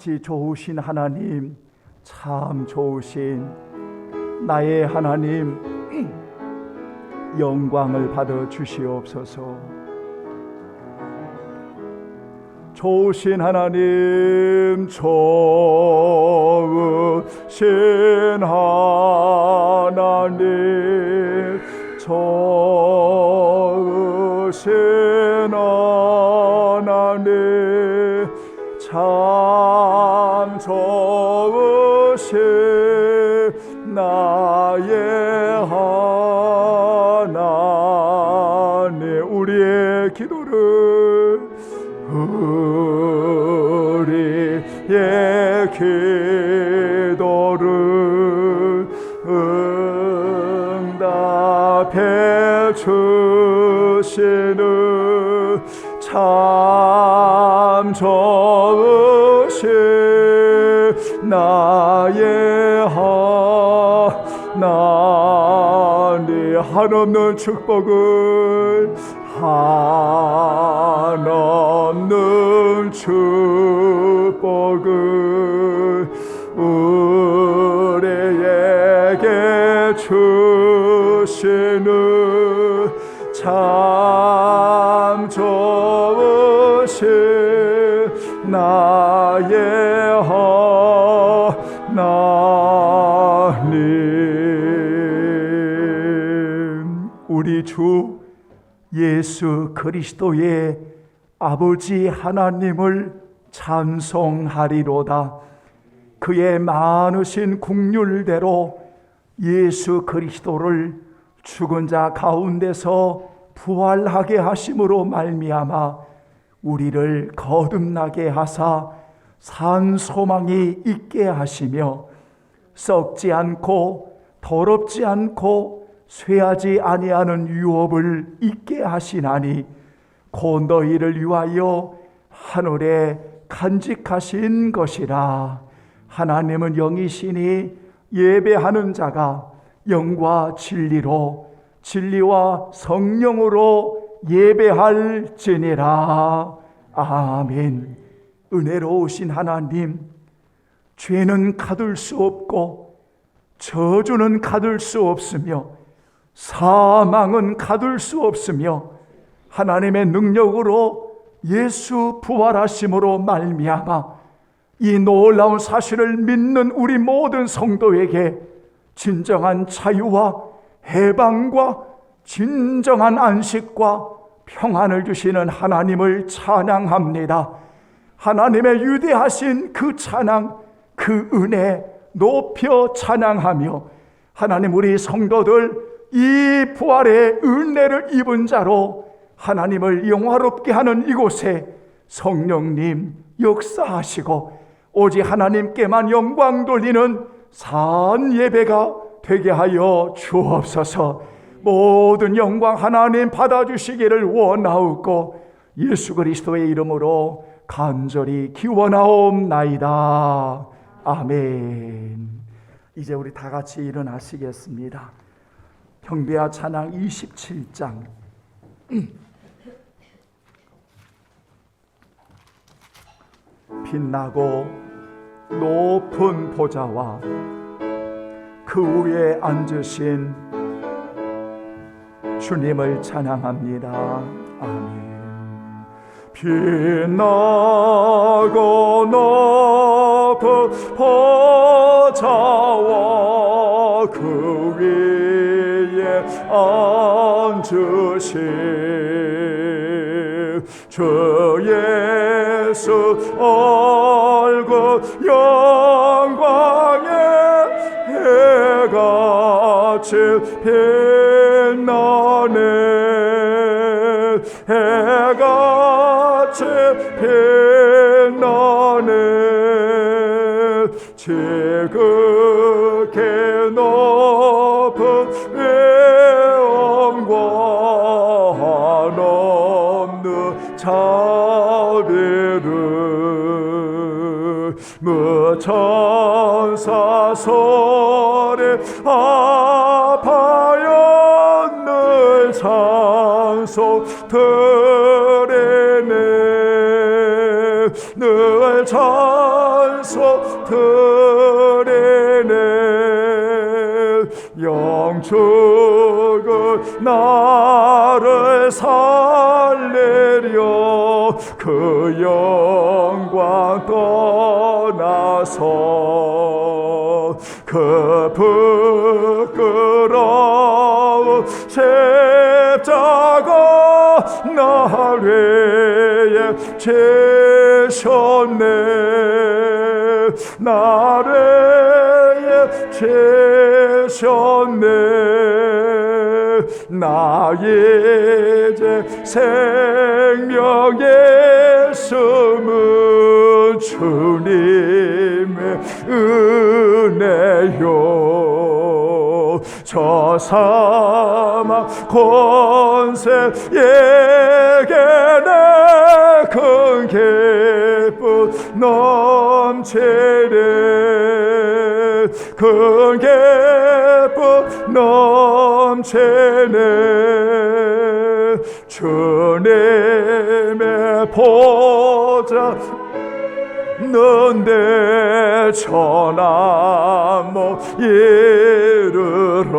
같이 좋으신 하나님, 참 좋으신 나의 하나님, 영광을 받아 주시옵소서. 좋으신 하나님, 좋으신 하나님, 좋으신 하나님, 참 좋으신 나의 하나님, 우리의 기도를 응답해 주시는 참 좋으신 나의 하나님, 한없는 축복을, 한없는 축복을 우리에게 주시는 참 좋으신 나의 하나님, 우리 주 예수 그리스도의 아버지 하나님을 찬송하리로다. 그의 많으신 긍휼대로 예수 그리스도를 죽은 자 가운데서 부활하게 하심으로 말미암아 우리를 거듭나게 하사 산 소망이 있게 하시며 썩지 않고 더럽지 않고 쇠하지 아니하는 유업을 있게 하시나니 곧 너희를 위하여 하늘에 간직하신 것이라. 하나님은 영이시니 예배하는 자가 영과 진리로, 진리와 성령으로 예배할지니라. 아멘. 은혜로우신 하나님, 죄는 가둘 수 없고 저주는 가둘 수 없으며 사망은 가둘 수 없으며 하나님의 능력으로 예수 부활하심으로 말미암아 이 놀라운 사실을 믿는 우리 모든 성도에게 진정한 자유와 해방과 진정한 안식과 평안을 주시는 하나님을 찬양합니다. 하나님의 위대하신 그 찬양, 그 은혜 높여 찬양하며, 하나님, 우리 성도들 이 부활의 은혜를 입은 자로 하나님을 영화롭게 하는 이곳에 성령님 역사하시고 오직 하나님께만 영광 돌리는 산 예배가 되게 하여 주옵소서. 모든 영광 하나님 받아주시기를 원하옵고 예수 그리스도의 이름으로 간절히 기원하옵나이다. 아멘. 이제 우리 다 같이 일어나시겠습니다. 경배와 찬양 27장. 빛나고 높은 보좌와 그 위에 앉으신 주님을 찬양합니다. 아멘. 빛나고 높은 보좌와 그 위에 앉으신 주 예수 얼굴 영광의 해같이 빛나네. 해같이 빛나네. 지극히 높은 위엄과 한없는 자비를 무천사 소리 아파요 늘 찬송 드리네. 늘 찬송 죽을 나를 살리려 그 영광 떠나서 그 부끄러운 십자가 날 위해 지셨네. 나를 위해 지셨네. 나 이제 생명의 숨은 주님의 은혜요. 저 사망 권세에게 큰 기쁨 넘치네. 큰 기쁨 넘치네. 주님의 보좌 는데 천한 못 이르러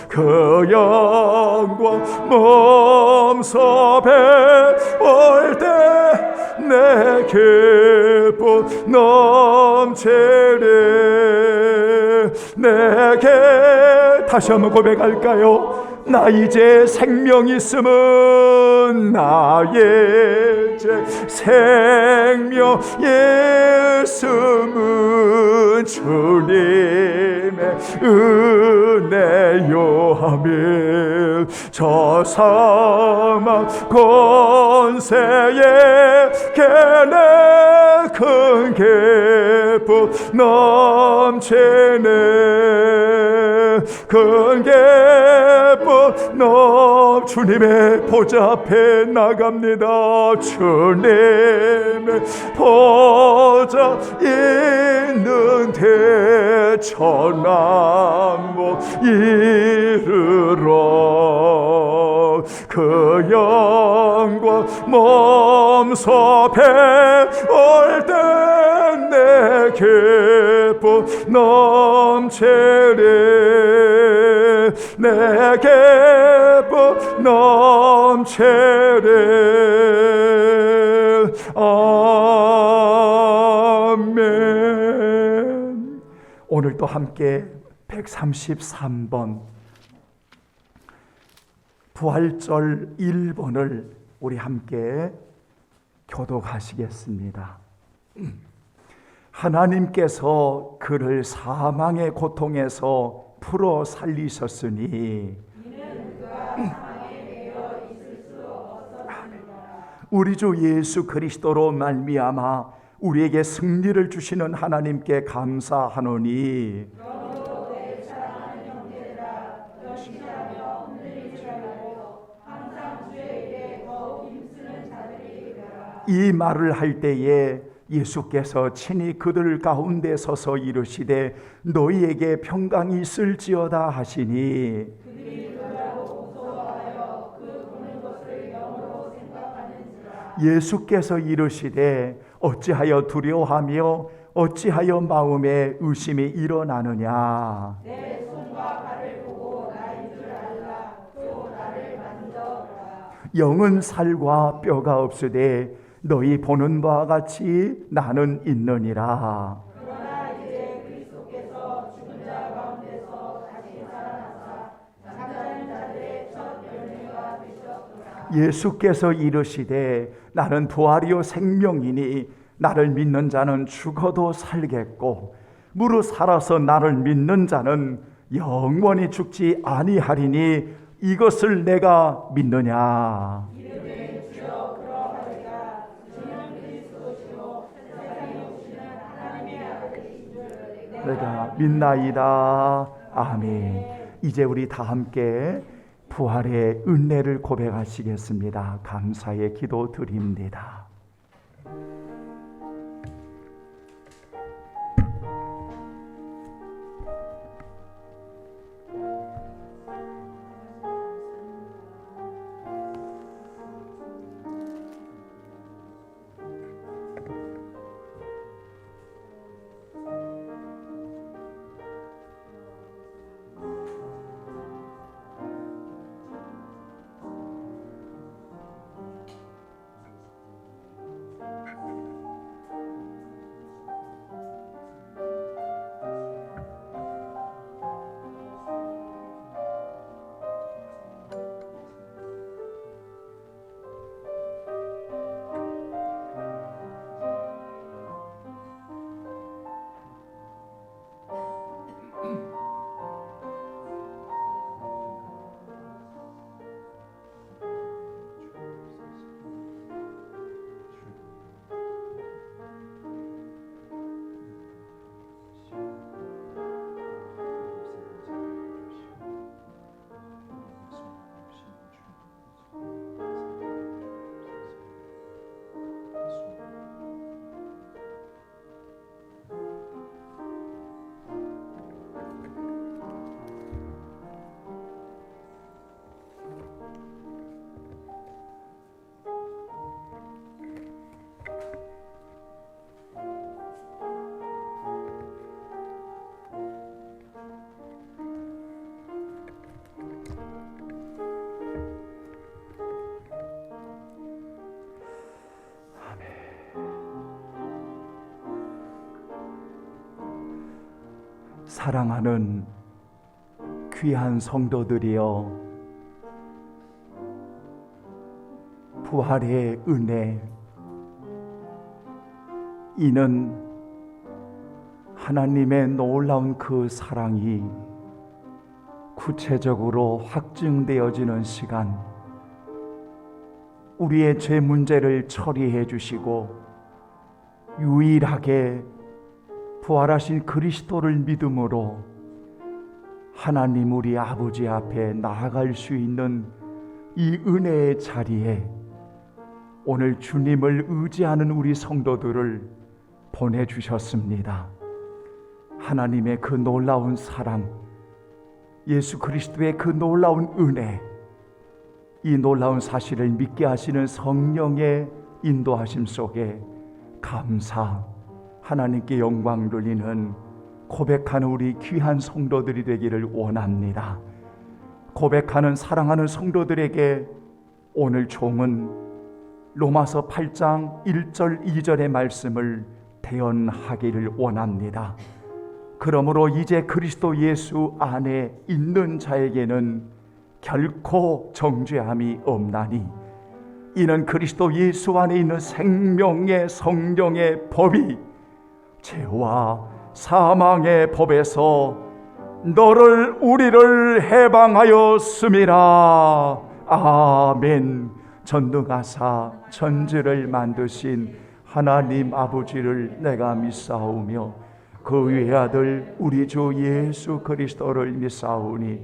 그 영광 몸소 배울 때 내 기쁨 넘치리. 내게 다시 한번 고백할까요? 나 이제 생명 있음은 나 이제 생명 있음은 주님의 은혜요. 아멘. 저 사망 권세에 걔네 큰 기쁨 넘치네. 큰 기쁨 주님의 보좌 앞에 나갑니다. 주님의 보좌 있는데 천한 못 이르러 그 영광 몸소 배울 때 내 기쁨 넘치리. 내 기쁨 넘치리. 아멘. 오늘도 함께 133번 부활절 1번을 우리 함께 교독하시겠습니다. 하나님께서 그를 사망의 고통에서 풀어 살리셨으니 우리 주 예수 그리스도로 말미암아 우리에게 승리를 주시는 하나님께 감사하노니 이 말을 할 때에 예수께서 친히 그들 가운데 서서 이르시되 너희에게 평강이 있을지어다 하시니 예수께서 이르시되 어찌하여 두려워하며 어찌하여 마음에 의심이 일어나느냐. 내 손과 발을 보고 나인 줄 알라. 또 나를 만져보라. 영은 살과 뼈가 없으되 너희 보는 바와 같이 나는 있느니라. 그러나 이제 그리스도께서 죽은 자 가운데서 다시 살아나사 잠자는 자들의 첫 열매가 되셨도다. 예수께서 이르시되 나는 부활이요 생명이니 나를 믿는 자는 죽어도 살겠고 무릇 살아서 나를 믿는 자는 영원히 죽지 아니하리니 이것을 내가 믿느냐. 내가 믿나이다. 아멘. 이제 우리 다 함께 부활의 은혜를 고백하시겠습니다. 감사의 기도 드립니다. 사랑하는 귀한 성도들이여, 부활의 은혜, 이는 하나님의 놀라운 그 사랑이 구체적으로 확증되어지는 시간, 우리의 죄 문제를 처리해 주시고 유일하게 부활하신 그리스도를 믿음으로 하나님 우리 아버지 앞에 나아갈 수 있는 이 은혜의 자리에 오늘 주님을 의지하는 우리 성도들을 보내주셨습니다. 하나님의 그 놀라운 사랑, 예수 그리스도의 그 놀라운 은혜, 이 놀라운 사실을 믿게 하시는 성령의 인도하심 속에 감사, 하나님께 영광 돌리는 고백하는 우리 귀한 성도들이 되기를 원합니다. 고백하는 사랑하는 성도들에게 오늘 종은 로마서 8장 1절 2절의 말씀을 대언하기를 원합니다. 그러므로 이제 그리스도 예수 안에 있는 자에게는 결코 정죄함이 없나니, 이는 그리스도 예수 안에 있는 생명의 성령의 법이 죄와 사망의 법에서 우리를 해방하였음이라. 아멘. 전능하사 천지를 만드신 하나님 아버지를 내가 믿사오며 그 외아들 우리 주 예수 그리스도를 믿사오니,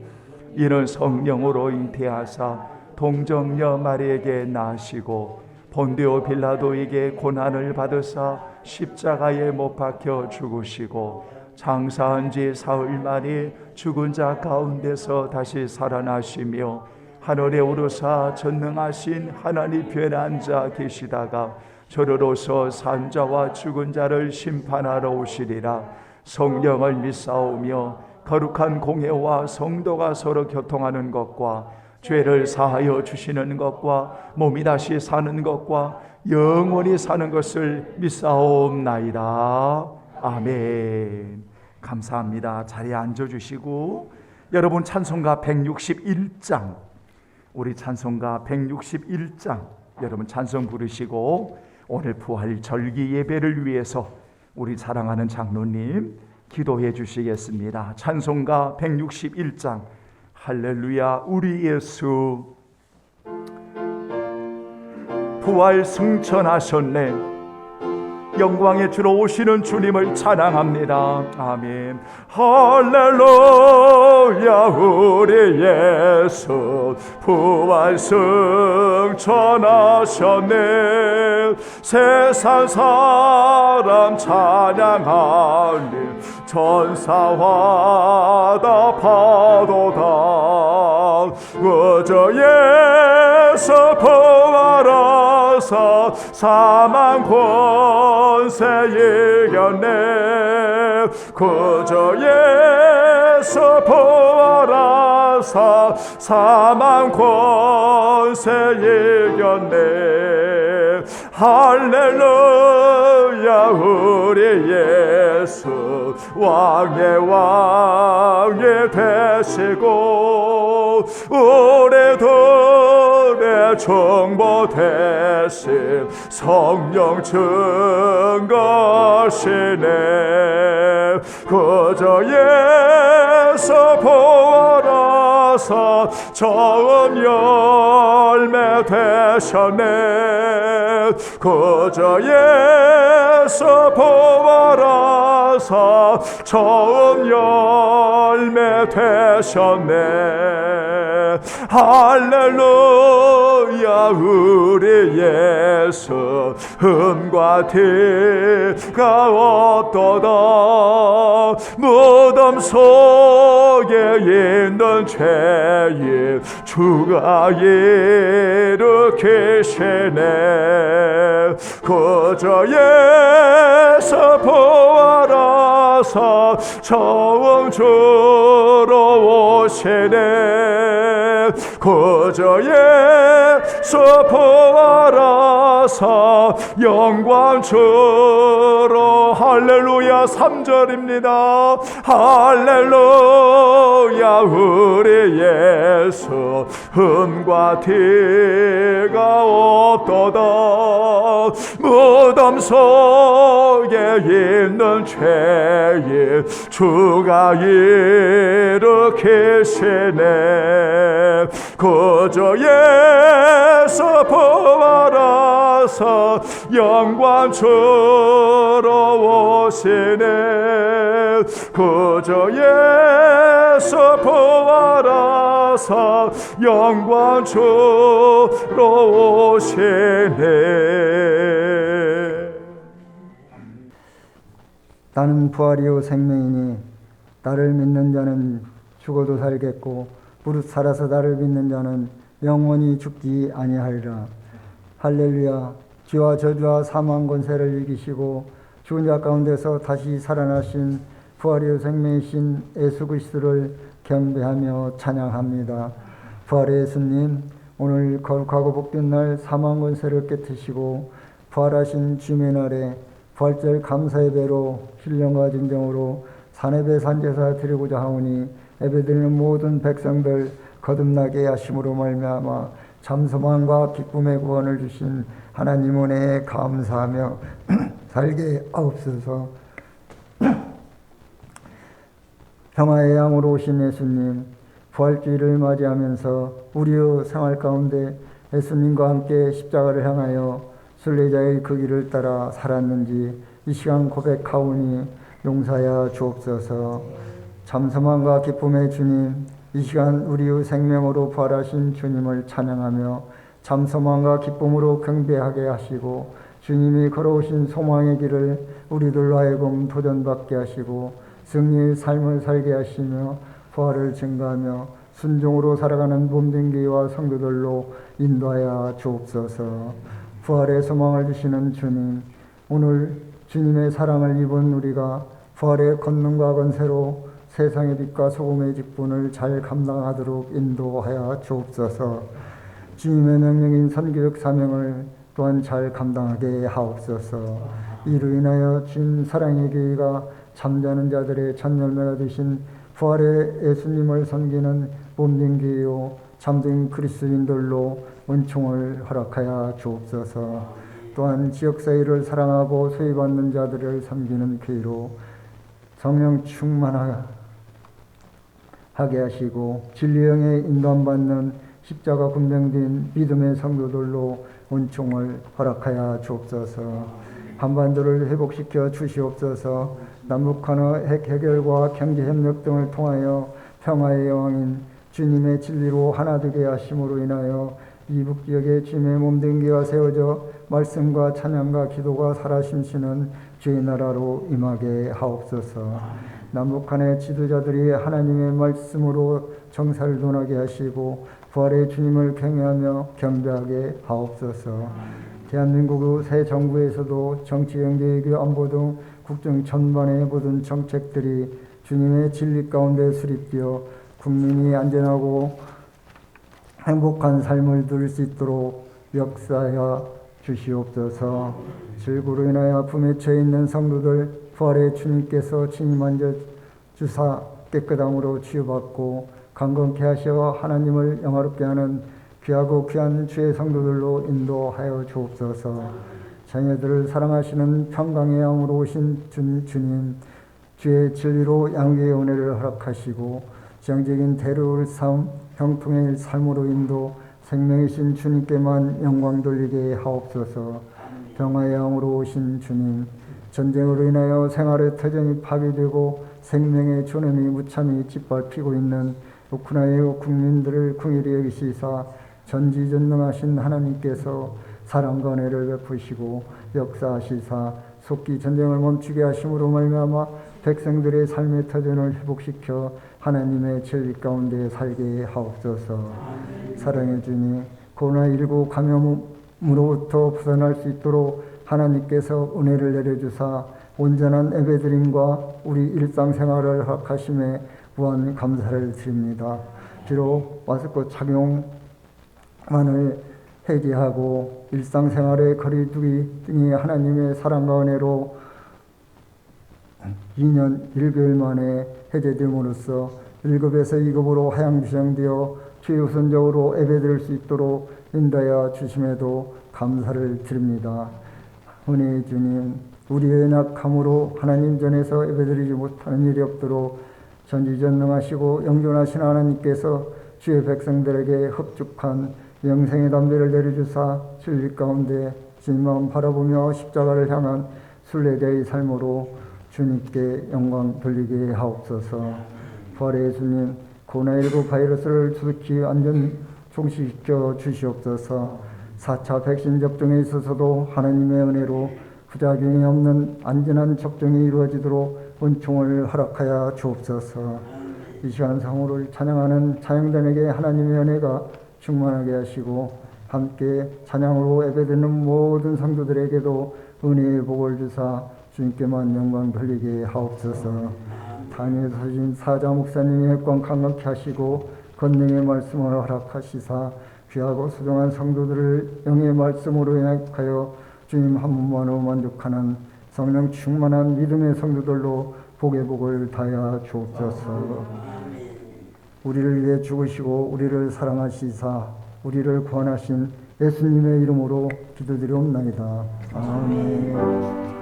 이는 성령으로 잉태하사 동정녀 마리에게 나시고 본디오 빌라도에게 고난을 받으사 십자가에 못 박혀 죽으시고 장사한 지 사흘 만에 죽은 자 가운데서 다시 살아나시며 하늘에 오르사 전능하신 하나님 편에 앉아 계시다가 저리로서 산 자와 죽은 자를 심판하러 오시리라. 성령을 믿사오며 거룩한 공회와 성도가 서로 교통하는 것과 죄를 사하여 주시는 것과 몸이 다시 사는 것과 영원히 사는 것을 믿사옵나이다. 아멘. 감사합니다. 자리에 앉아주시고 여러분 찬송가 161장, 우리 찬송가 161장 여러분 찬송 부르시고 오늘 부활 절기 예배를 위해서 우리 사랑하는 장로님 기도해 주시겠습니다. 찬송가 161장. 할렐루야. 우리 예수 부활 승천하셨네. 영광의 주로 오시는 주님을 찬양합니다. 아멘. 할렐루야. 우리 예수 부활 승천하셨네. 세상 사람 찬양하니 천사와 다 파도다. 그저 예수 부활하사 사망 권세 이겼네. 그저 예수 부활하사 사망 권세 이겼네. 할렐루야. 우리 예수 왕의 왕이 되시고 우리들의 정보 대신 성령 증거시네. 그저 예수 부활하사 처음 열매 되셨네. 그저 예수 부활하사 처음 열매 되셨네. 할렐루야. 우리 예수 흠과 티가 어떠다. 무덤 속에 있는 죄인 주가 일으키시네. 그저 예수 부활하사 처음 주로 오시네. 그저 예수 부활하사 영광 주러 할렐루야. 3절입니다. 할렐루야. 우리 예수 흠과 티가 없도다. 무덤 속에 있는 죄인 주가 일으키시네. 그저 예수 부활하사 영광 주러 오시네. 그저 예수 부활하사 영광 주러 오시네. 나는 부활이요 생명이니 나를 믿는 자는 죽어도 살겠고 무릇 살아서 나를 믿는 자는 영원히 죽지 아니하리라. 할렐루야. 죄와 저주와 사망 권세를 이기시고 죽은 자 가운데서 다시 살아나신 부활이요 생명이신 예수 그리스도를 경배하며 찬양합니다. 부활의 예수님, 오늘 거룩하고 복된 날 사망 권세를 깨뜨리시고 부활하신 주님의 날에 부활절 감사의 배로 신령과 진정으로 산예배 산제사 드리고자 하오니 예배드리는 모든 백성들 거듭나게 하심으로 말미암아 참소망과 기쁨의 구원을 주신 하나님 은혜에 감사하며 살게 하옵소서. 평화의 양으로 오신 예수님, 부활주의를 맞이하면서 우리의 생활 가운데 예수님과 함께 십자가를 향하여 순례자의 그 길을 따라 살았는지 이 시간 고백하오니 용서하여 주옵소서. 참소망과 기쁨의 주님, 이 시간 우리의 생명으로 부활하신 주님을 찬양하며 참소망과 기쁨으로 경배하게 하시고 주님이 걸어오신 소망의 길을 우리들로 하여금 도전받게 하시고 승리의 삶을 살게 하시며 부활을 증거하며 순종으로 살아가는 몸된 교회와 성도들로 인도하여 주옵소서. 부활의 소망을 주시는 주님, 오늘 주님의 사랑을 입은 우리가 부활의 권능과 권세로 세상의 빛과 소금의 직분을 잘 감당하도록 인도하여 주옵소서. 주님의 명령인 선교적 사명을 또한 잘 감당하게 하옵소서. 이로 인하여 주님 사랑의 교회가 잠자는 자들의 첫 열매가 되신 부활의 예수님을 섬기는 몸된 교회요 잠든 그리스도인들로 은총을 허락하여 주옵소서. 또한 지역사회를 사랑하고 소외받는 자들을 섬기는 교회로 성령 충만하게 하시고 진리형에 인도받는 십자가 군병된 믿음의 성도들로 은총을 허락하여 주옵소서. 한반도를 회복시켜 주시옵소서. 남북한의 핵 해결과 경제협력 등을 통하여 평화의 여왕인 주님의 진리로 하나 되게 하심으로 인하여 이북 지역에 주님의 몸된 교회가 세워져 말씀과 찬양과 기도가 살아심시는 주의 나라로 임하게 하옵소서. 남북한의 지도자들이 하나님의 말씀으로 정사를 논하게 하시고 부활의 주님을 경외하며 경배하게 하옵소서. 대한민국의 새 정부에서도 정치, 경제, 외교, 안보 등 국정 전반의 모든 정책들이 주님의 진리 가운데 수립되어 국민이 안전하고 행복한 삶을 누릴 수 있도록 역사하여 주시옵소서. 질고로 인하여 아픔에 처해 있는 성도들 부활의 주님께서 친히 만져 주사 깨끗함으로 치유받고 강건케 하시어 하나님을 영화롭게 하는 귀하고 귀한 주의 성도들로 인도하여 주옵소서. 자녀들을 사랑하시는 평강의 영으로 오신 주님, 주의 진리로 양육의 은혜를 허락하시고 지향적인 대로를 삶, 형통의 삶으로 인도 생명이신 주님께만 영광 돌리게 하옵소서. 평화의 영으로 오신 주님, 전쟁으로 인하여 생활의 터전이 파괴되고 생명의 존엄이 무참히 짓밟히고 있는 우크라이나 국민들을 긍휼히 여기시사 전지전능하신 하나님께서 사랑과 은혜를 베푸시고 역사하시사 속기 전쟁을 멈추게 하심으로 말미암아 백성들의 삶의 터전을 회복시켜 하나님의 진리 가운데 살게 하옵소서. 사랑의 주님, 코로나19 감염으로부터 벗어날 수 있도록 하나님께서 은혜를 내려주사 온전한 예배드림과 우리 일상생활을 허락하심에 무한 감사를 드립니다. 비록 마스크 착용만을 해제하고 일상생활의 거리두기 등이 하나님의 사랑과 은혜로 2년 1개월 만에 해제됨으로써 1급에서 2급으로 하향 조정되어 최우선적으로 예배드릴 수 있도록 인도하여 주심에도 감사를 드립니다. 은혜의 주님, 우리의 연약함으로 하나님 전에서 예배드리지 못하는 일이 없도록 전지전능하시고 영존하신 하나님께서 주의 백성들에게 흡족한 영생의 담대를 내려주사 진리 가운데 주님만 바라보며 십자가를 향한 순례자의 삶으로 주님께 영광 돌리게 하옵소서. 부활의 예수님, 코로나19 바이러스를 두둑히 완전 종식시켜 주시옵소서. 4차 백신 접종에 있어서도 하나님의 은혜로 부작용이 없는 안전한 접종이 이루어지도록 은총을 허락하여 주옵소서. 이 시간 상호를 찬양하는 찬양단에게 하나님의 은혜가 충만하게 하시고 함께 찬양으로 예배드리는 모든 성도들에게도 은혜의 복을 주사 주님께만 영광 돌리게 하옵소서. 단위에 서신 사자 목사님의 혜광 강력히 하시고 권능의 말씀을 허락하시사 귀하고 소중한 성도들을 영의 말씀으로 인하여 주님 한 분만으로 만족하는 성령 충만한 믿음의 성도들로 복의 복을 다하여 주옵소서. 우리를 위해 죽으시고 우리를 사랑하시사 우리를 구원하신 예수님의 이름으로 기도드리옵나이다. 아멘.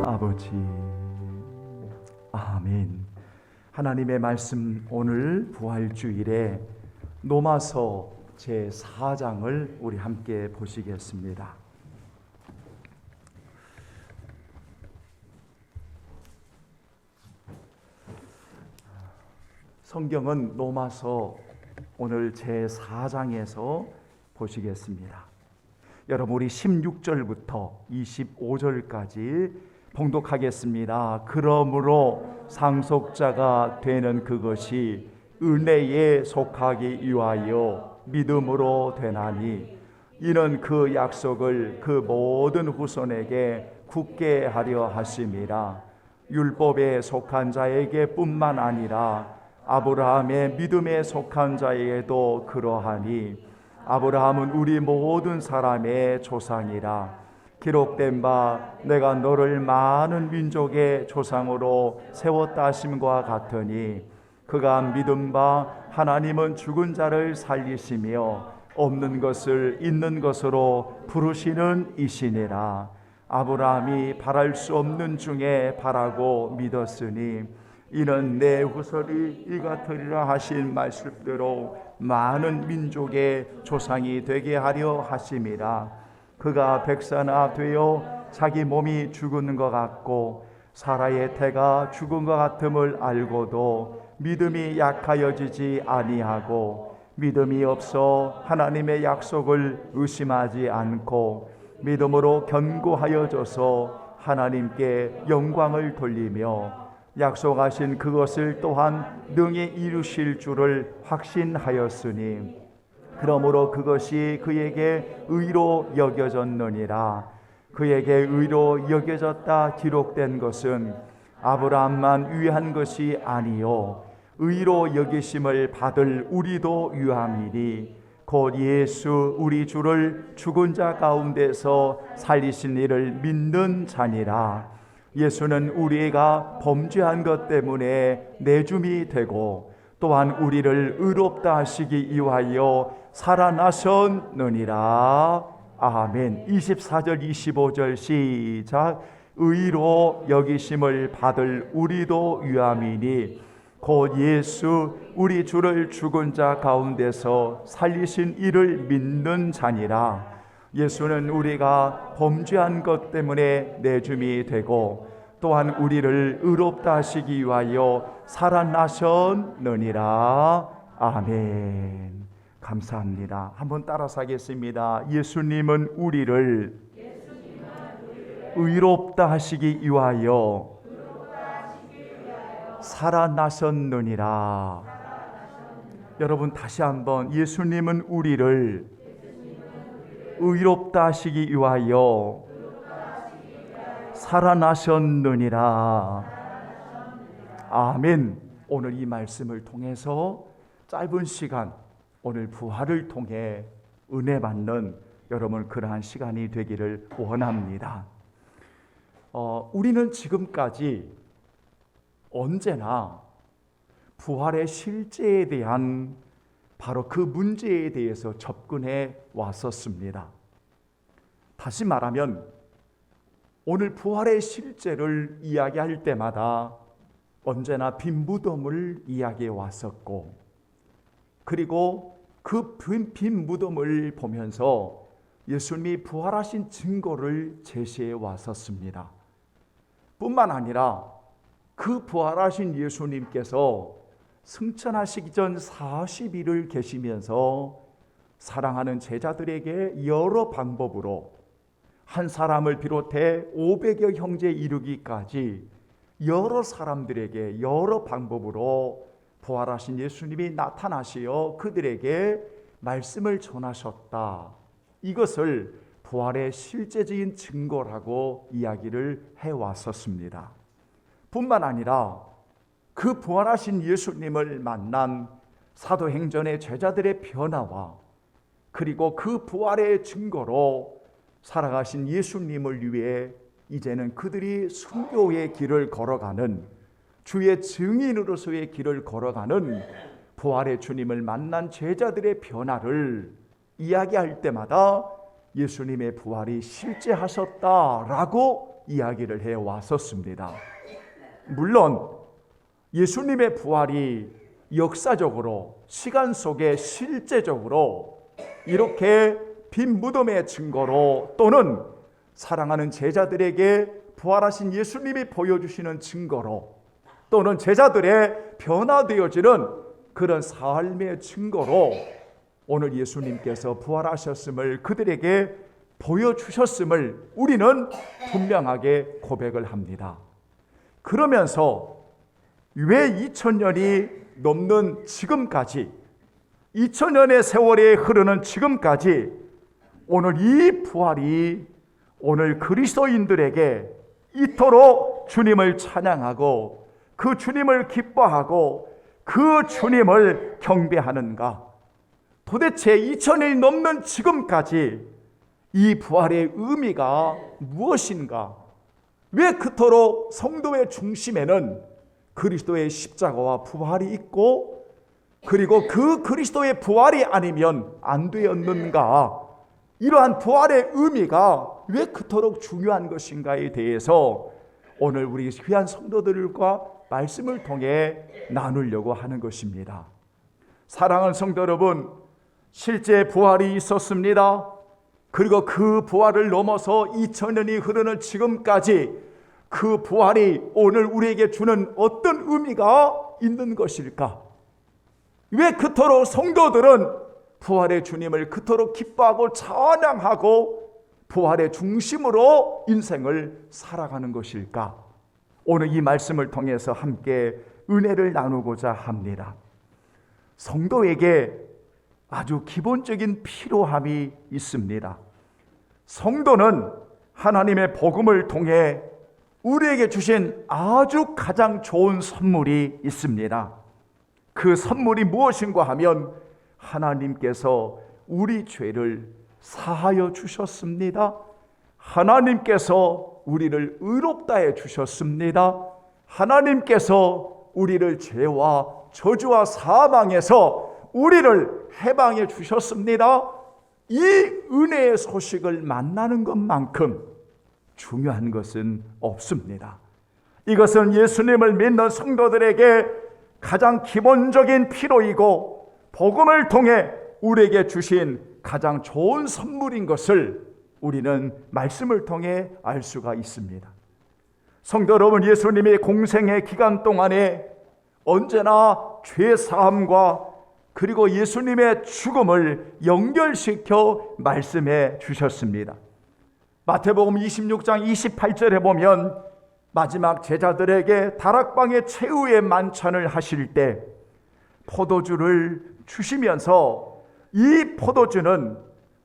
아버지, 아멘. 하나님의 말씀, 오늘 부활주일에 로마서 제4장을 우리 함께 보시겠습니다. 성경은 로마서 오늘 제4장에서 보시겠습니다. 여러분, 우리 16절부터 25절까지 봉독하겠습니다. 그러므로 상속자가 되는 그것이 은혜에 속하기 위하여 믿음으로 되나니 이는 그 약속을 그 모든 후손에게 굳게 하려 하심이라. 율법에 속한 자에게 뿐만 아니라 아브라함의 믿음에 속한 자에게도 그러하니 아브라함은 우리 모든 사람의 조상이라. 기록된 바 내가 너를 많은 민족의 조상으로 세웠다 하심과 같으니 그가 믿은 바 하나님은 죽은 자를 살리시며 없는 것을 있는 것으로 부르시는 이시니라. 아브라함이 바랄 수 없는 중에 바라고 믿었으니 이는 내 후손이 이 같으리라 하신 말씀대로 많은 민족의 조상이 되게 하려 하심이라. 그가 백사나 되어 자기 몸이 죽은 것 같고 사라의 태가 죽은 것 같음을 알고도 믿음이 약하여지지 아니하고 믿음이 없어 하나님의 약속을 의심하지 않고 믿음으로 견고하여져서 하나님께 영광을 돌리며 약속하신 그것을 또한 능히 이루실 줄을 확신하였으니 그러므로 그것이 그에게 의로 여겨졌느니라. 그에게 의로 여겨졌다 기록된 것은 아브라함만 위한 것이 아니요 의로 여기심을 받을 우리도 유함이니 곧 예수 우리 주를 죽은 자 가운데서 살리신 이를 믿는 자니라. 예수는 우리가 범죄한 것 때문에 내줌이 되고 또한 우리를 의롭다 하시기 위하여 살아나셨느니라. 아멘. 24절 25절 시작. 의로 여기심을 받을 우리도 유함이니 곧 예수 우리 주를 죽은 자 가운데서 살리신 이를 믿는 자니라. 예수는 우리가 범죄한 것 때문에 내줌이 되고 또한 우리를 의롭다 하시기 위하여 살아나셨느니라. 아멘. 감사합니다. 한번 따라서 하겠습니다. 예수님은 우리를 의롭다 하시기 위하여 살아나셨느니라. 여러분 다시 한번 예수님은 우리를 의롭다 하시기 위하여 살아나셨느니라. 아멘. 오늘 이 말씀을 통해서 짧은 시간, 오늘 부활을 통해 은혜 받는 여러분 그러한 시간이 되기를 원합니다. 우리는 지금까지 언제나 부활의 실제에 대한 바로 그 문제에 대해서 접근해 왔었습니다. 다시 말하면 오늘 부활의 실제를 이야기할 때마다 언제나 빈 무덤을 이야기해 왔었고, 그리고 그 빈 무덤을 보면서 예수님이 부활하신 증거를 제시해 왔었습니다. 뿐만 아니라 그 부활하신 예수님께서 승천하시기 전 40일을 계시면서 사랑하는 제자들에게 여러 방법으로 한 사람을 비롯해 500여 형제 이르기까지 여러 사람들에게 여러 방법으로 부활하신 예수님이 나타나시어 그들에게 말씀을 전하셨다. 이것을 부활의 실제적인 증거라고 이야기를 해왔었습니다. 뿐만 아니라 그 부활하신 예수님을 만난 사도행전의 제자들의 변화와 그리고 그 부활의 증거로 살아가신 예수님을 위해 이제는 그들이 순교의 길을 걸어가는, 주의 증인으로서의 길을 걸어가는 부활의 주님을 만난 제자들의 변화를 이야기할 때마다 예수님의 부활이 실제하셨다라고 이야기를 해왔었습니다. 물론 예수님의 부활이 역사적으로 시간 속에 실제적으로 이렇게 빈 무덤의 증거로 또는 사랑하는 제자들에게 부활하신 예수님이 보여주시는 증거로 또는 제자들의 변화되어지는 그런 삶의 증거로 오늘 예수님께서 부활하셨음을 그들에게 보여주셨음을 우리는 분명하게 고백을 합니다. 그러면서 왜 2000년이 넘는 지금까지, 2000년의 세월이 흐르는 지금까지 오늘 이 부활이 오늘 그리스도인들에게 이토록 주님을 찬양하고 그 주님을 기뻐하고 그 주님을 경배하는가? 도대체 2000년이 넘는 지금까지 이 부활의 의미가 무엇인가? 왜 그토록 성도의 중심에는 그리스도의 십자가와 부활이 있고 그리고 그 그리스도의 부활이 아니면 안 되었는가? 이러한 부활의 의미가 왜 그토록 중요한 것인가에 대해서 오늘 우리 귀한 성도들과 말씀을 통해 나누려고 하는 것입니다. 사랑하는 성도 여러분, 실제 부활이 있었습니다. 그리고 그 부활을 넘어서 2000년이 흐르는 지금까지 그 부활이 오늘 우리에게 주는 어떤 의미가 있는 것일까? 왜 그토록 성도들은 부활의 주님을 그토록 기뻐하고 찬양하고 부활의 중심으로 인생을 살아가는 것일까? 오늘 이 말씀을 통해서 함께 은혜를 나누고자 합니다. 성도에게 아주 기본적인 필요함이 있습니다. 성도는 하나님의 복음을 통해 우리에게 주신 아주 가장 좋은 선물이 있습니다. 그 선물이 무엇인가 하면 하나님께서 우리 죄를 사하여 주셨습니다. 하나님께서 우리를 의롭다 해 주셨습니다. 하나님께서 우리를 죄와 저주와 사망에서 우리를 해방해 주셨습니다. 이 은혜의 소식을 만나는 것만큼 중요한 것은 없습니다. 이것은 예수님을 믿는 성도들에게 가장 기본적인 필요이고 복음을 통해 우리에게 주신 가장 좋은 선물인 것을 우리는 말씀을 통해 알 수가 있습니다. 성도 여러분, 예수님의 공생의 기간 동안에 언제나 죄 사함과 그리고 예수님의 죽음을 연결시켜 말씀해 주셨습니다. 마태복음 26장 28절에 보면 마지막 제자들에게 다락방의 최후의 만찬을 하실 때 포도주를 주시면서 이 포도주는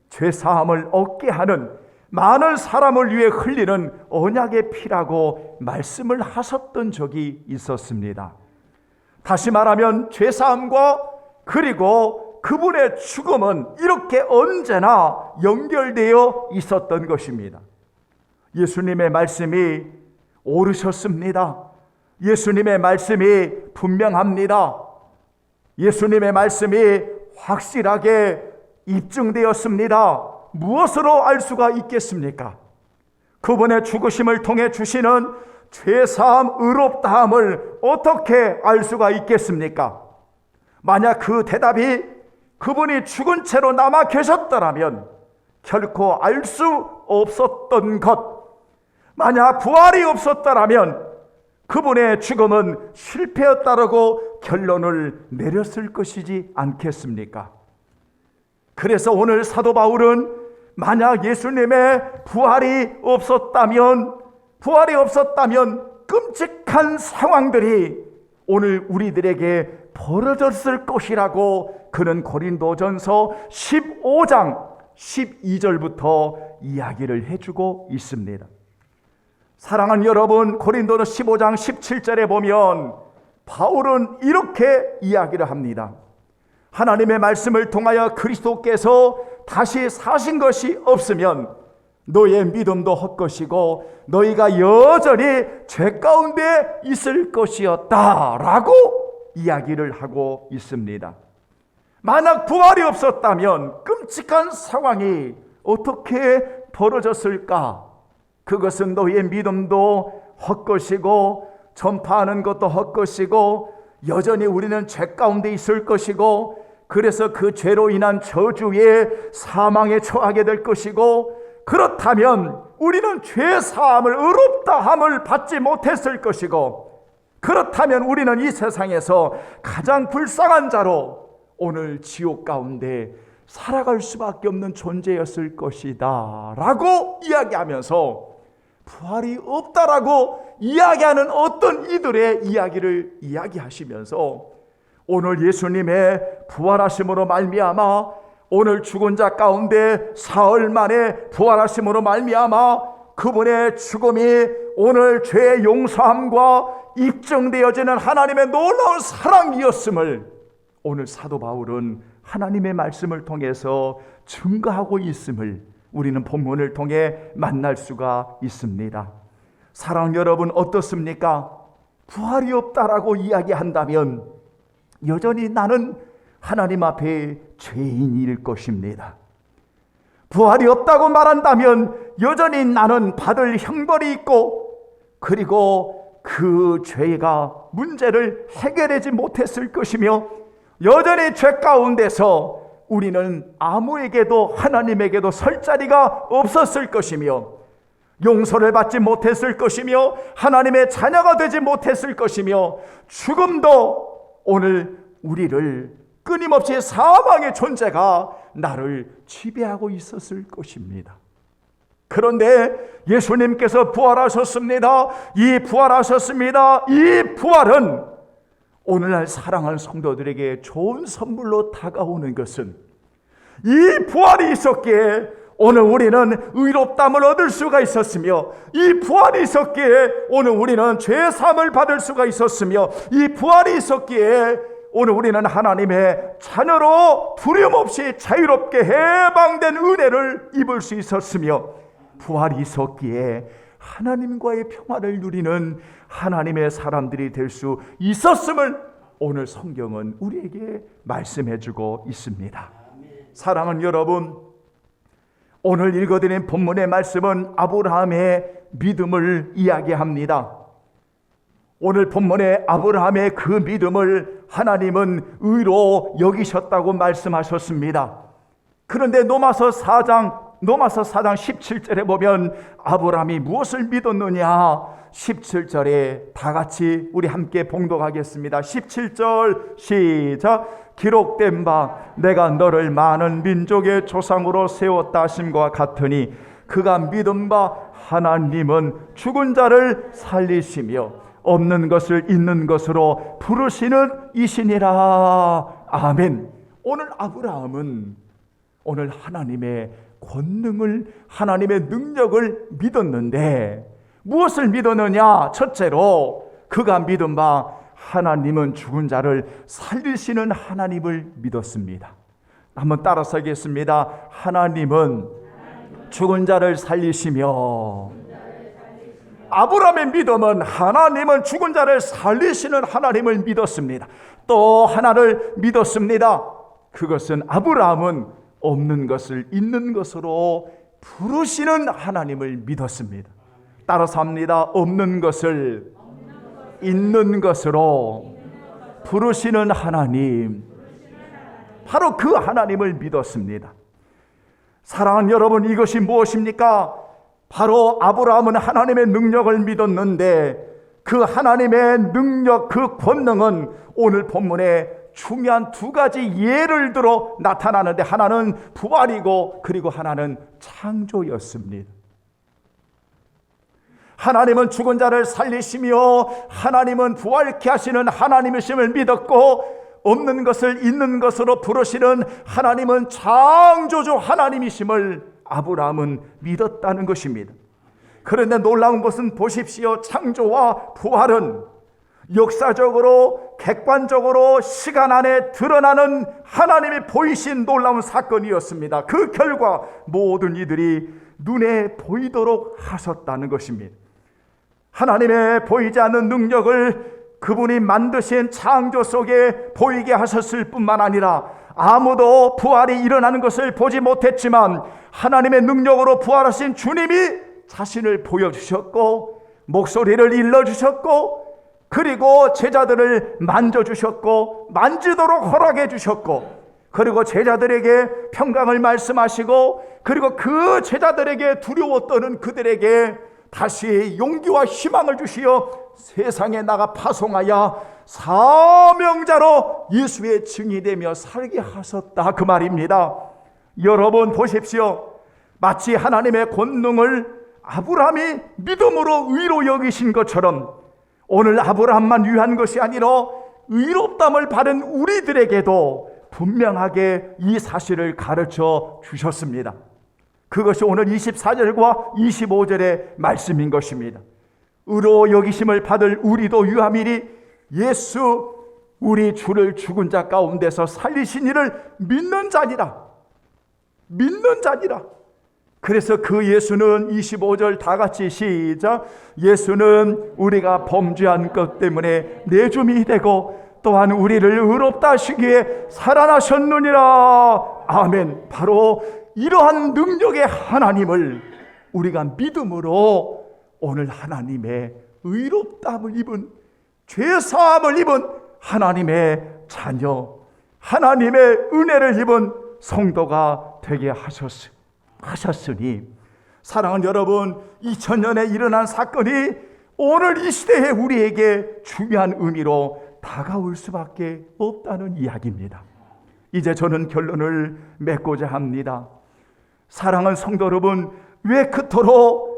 죄사함을 얻게 하는 많은 사람을 위해 흘리는 언약의 피라고 말씀을 하셨던 적이 있었습니다. 다시 말하면 죄사함과 그리고 그분의 죽음은 이렇게 언제나 연결되어 있었던 것입니다. 예수님의 말씀이 옳으셨습니다. 예수님의 말씀이 분명합니다. 예수님의 말씀이 확실하게 입증되었습니다. 무엇으로 알 수가 있겠습니까? 그분의 죽으심을 통해 주시는 죄사함, 의롭다함을 어떻게 알 수가 있겠습니까? 만약 그 대답이 그분이 죽은 채로 남아 계셨더라면 결코 알 수 없었던 것, 만약 부활이 없었더라면 그분의 죽음은 실패였다라고 결론을 내렸을 것이지 않겠습니까? 그래서 오늘 사도 바울은 만약 예수님의 부활이 없었다면 끔찍한 상황들이 오늘 우리들에게 벌어졌을 것이라고 그는 고린도전서 15장 12절부터 이야기를 해주고 있습니다. 사랑하는 여러분, 고린도서 15장 17절에 보면 바울은 이렇게 이야기를 합니다. 하나님의 말씀을 통하여 그리스도께서 다시 사신 것이 없으면 너의 믿음도 헛것이고 너희가 여전히 죄 가운데 있을 것이었다라고 이야기를 하고 있습니다. 만약 부활이 없었다면 끔찍한 상황이 어떻게 벌어졌을까? 그것은 너희의 믿음도 헛것이고 전파하는 것도 헛것이고 여전히 우리는 죄 가운데 있을 것이고 그래서 그 죄로 인한 저주의 사망에 처하게 될 것이고 그렇다면 우리는 죄 사함을 의롭다함을 받지 못했을 것이고 그렇다면 우리는 이 세상에서 가장 불쌍한 자로 오늘 지옥 가운데 살아갈 수밖에 없는 존재였을 것이다 라고 이야기하면서 부활이 없다라고 이야기하는 어떤 이들의 이야기를 이야기하시면서 오늘 예수님의 부활하심으로 말미암아 오늘 죽은 자 가운데 사흘 만에 부활하심으로 말미암아 그분의 죽음이 오늘 죄의 용서함과 입증되어지는 하나님의 놀라운 사랑이었음을 오늘 사도 바울은 하나님의 말씀을 통해서 증거하고 있음을 우리는 본문을 통해 만날 수가 있습니다. 사랑 여러분, 어떻습니까? 부활이 없다라고 이야기한다면 여전히 나는 하나님 앞에 죄인일 것입니다. 부활이 없다고 말한다면 여전히 나는 받을 형벌이 있고 그리고 그 죄가 문제를 해결하지 못했을 것이며 여전히 죄 가운데서 우리는 아무에게도 하나님에게도 설 자리가 없었을 것이며 용서를 받지 못했을 것이며 하나님의 자녀가 되지 못했을 것이며 죽음도 오늘 우리를 끊임없이 사망의 존재가 나를 지배하고 있었을 것입니다. 그런데 예수님께서 부활하셨습니다. 이 부활은 오늘날 사랑하는 성도들에게 좋은 선물로 다가오는 것은 이 부활이 있었기에 오늘 우리는 의롭다함을 얻을 수가 있었으며 이 부활이 있었기에 오늘 우리는 죄사함을 받을 수가 있었으며 이 부활이 있었기에 오늘 우리는 하나님의 자녀로 두려움 없이 자유롭게 해방된 은혜를 입을 수 있었으며 부활이 있었기에 하나님과의 평화를 누리는 하나님의 사람들이 될 수 있었음을 오늘 성경은 우리에게 말씀해주고 있습니다. 사랑하는 여러분, 오늘 읽어드린 본문의 말씀은 아브라함의 믿음을 이야기합니다. 오늘 본문의 아브라함의 그 믿음을 하나님은 의로 여기셨다고 말씀하셨습니다. 그런데 로마서 4장 17절에 보면 아브라함이 무엇을 믿었느냐? 17절에 다 같이 우리 함께 봉독하겠습니다. 17절 시작. 기록된 바 내가 너를 많은 민족의 조상으로 세웠다 하심과 같으니 그가 믿은 바 하나님은 죽은 자를 살리시며 없는 것을 있는 것으로 부르시는 이시니라. 아멘. 오늘 아브라함은 오늘 하나님의 권능을, 하나님의 능력을 믿었는데 무엇을 믿었느냐? 첫째로 그가 믿은 바 하나님은 죽은 자를 살리시는 하나님을 믿었습니다. 한번 따라서 하겠습니다. 하나님은 죽은 자를 살리시며, 아브라함의 믿음은 하나님은 죽은 자를 살리시는 하나님을 믿었습니다. 또 하나를 믿었습니다. 그것은 아브라함은 없는 것을 있는 것으로 부르시는 하나님을 믿었습니다. 따라서 합니다. 없는 것을 있는 것으로 부르시는 하나님, 바로 그 하나님을 믿었습니다. 사랑하는 여러분, 이것이 무엇입니까? 바로 아브라함은 하나님의 능력을 믿었는데 그 하나님의 능력, 그 권능은 오늘 본문에 중요한 두 가지 예를 들어 나타나는데, 하나는 부활이고 그리고 하나는 창조였습니다. 하나님은 죽은 자를 살리시며 하나님은 부활케 하시는 하나님이심을 믿었고, 없는 것을 있는 것으로 부르시는 하나님은 창조주 하나님이심을 아브라함은 믿었다는 것입니다. 그런데 놀라운 것은 보십시오. 창조와 부활은 역사적으로 객관적으로 시간 안에 드러나는 하나님이 보이신 놀라운 사건이었습니다. 그 결과 모든 이들이 눈에 보이도록 하셨다는 것입니다. 하나님의 보이지 않는 능력을 그분이 만드신 창조 속에 보이게 하셨을 뿐만 아니라 아무도 부활이 일어나는 것을 보지 못했지만 하나님의 능력으로 부활하신 주님이 자신을 보여주셨고 목소리를 일러주셨고 그리고 제자들을 만져주셨고 만지도록 허락해 주셨고 그리고 제자들에게 평강을 말씀하시고 그리고 그 제자들에게 두려워 떠는 그들에게 다시 용기와 희망을 주시어 세상에 나가 파송하여 사명자로 예수의 증이 되며 살게 하셨다, 그 말입니다. 여러분 보십시오. 마치 하나님의 권능을 아브라함이 믿음으로 의로 여기신 것처럼 오늘 아브라함만 위한 것이 아니라 의롭담을 받은 우리들에게도 분명하게 이 사실을 가르쳐 주셨습니다. 그것이 오늘 24절과 25절의 말씀인 것입니다. 의로 여기심을 받을 우리도 유함이니 예수 우리 주를 죽은 자 가운데서 살리신 이를 믿는 자니라. 믿는 자니라. 그래서 그 예수는 25절 다 같이 시작. 예수는 우리가 범죄한 것 때문에 내줌이 되고 또한 우리를 의롭다 하시기에 살아나셨느니라. 아멘. 바로 이러한 능력의 하나님을 우리가 믿음으로 오늘 하나님의 의롭다함을 입은, 죄사함을 입은 하나님의 자녀, 하나님의 은혜를 입은 성도가 되게 하셨으니, 사랑하는 여러분, 2000년에 일어난 사건이 오늘 이 시대에 우리에게 중요한 의미로 다가올 수밖에 없다는 이야기입니다. 이제 저는 결론을 맺고자 합니다. 사랑하는 성도 여러분, 왜 그토록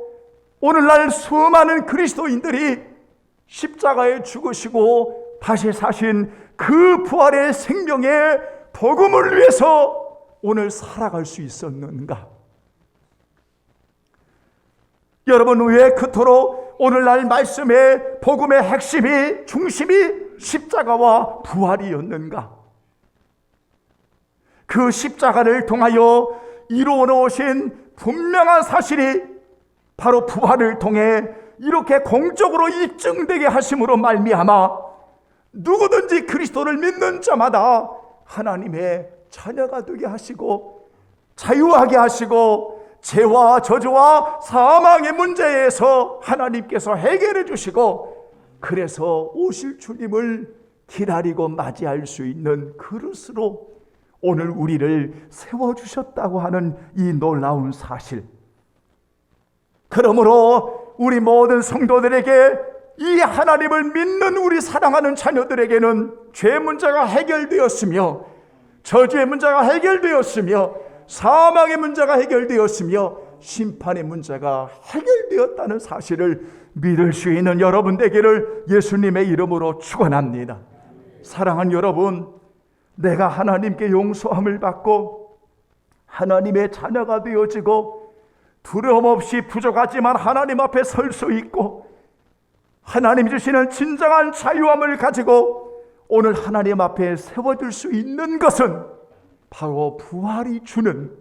오늘날 수많은 그리스도인들이 십자가에 죽으시고 다시 사신 그 부활의 생명의 복음을 위해서 오늘 살아갈 수 있었는가? 여러분, 왜 그토록 오늘날 말씀의 복음의 핵심이, 중심이 십자가와 부활이었는가? 그 십자가를 통하여 이루어 놓으신 분명한 사실이 바로 부활을 통해 이렇게 공적으로 입증되게 하심으로 말미암아 누구든지 그리스도를 믿는 자마다 하나님의 자녀가 되게 하시고 자유하게 하시고 죄와 저주와 사망의 문제에서 하나님께서 해결해 주시고 그래서 오실 주님을 기다리고 맞이할 수 있는 그릇으로 오늘 우리를 세워주셨다고 하는 이 놀라운 사실. 그러므로 우리 모든 성도들에게 이 하나님을 믿는 우리 사랑하는 자녀들에게는 죄 문제가 해결되었으며 저주의 문제가 해결되었으며 사망의 문제가 해결되었으며 심판의 문제가 해결되었다는 사실을 믿을 수 있는 여러분 되기를 예수님의 이름으로 축원합니다. 사랑하는 여러분, 내가 하나님께 용서함을 받고 하나님의 자녀가 되어지고 두려움 없이 부족하지만 하나님 앞에 설 수 있고 하나님 주시는 진정한 자유함을 가지고 오늘 하나님 앞에 세워질 수 있는 것은 바로 부활이 주는,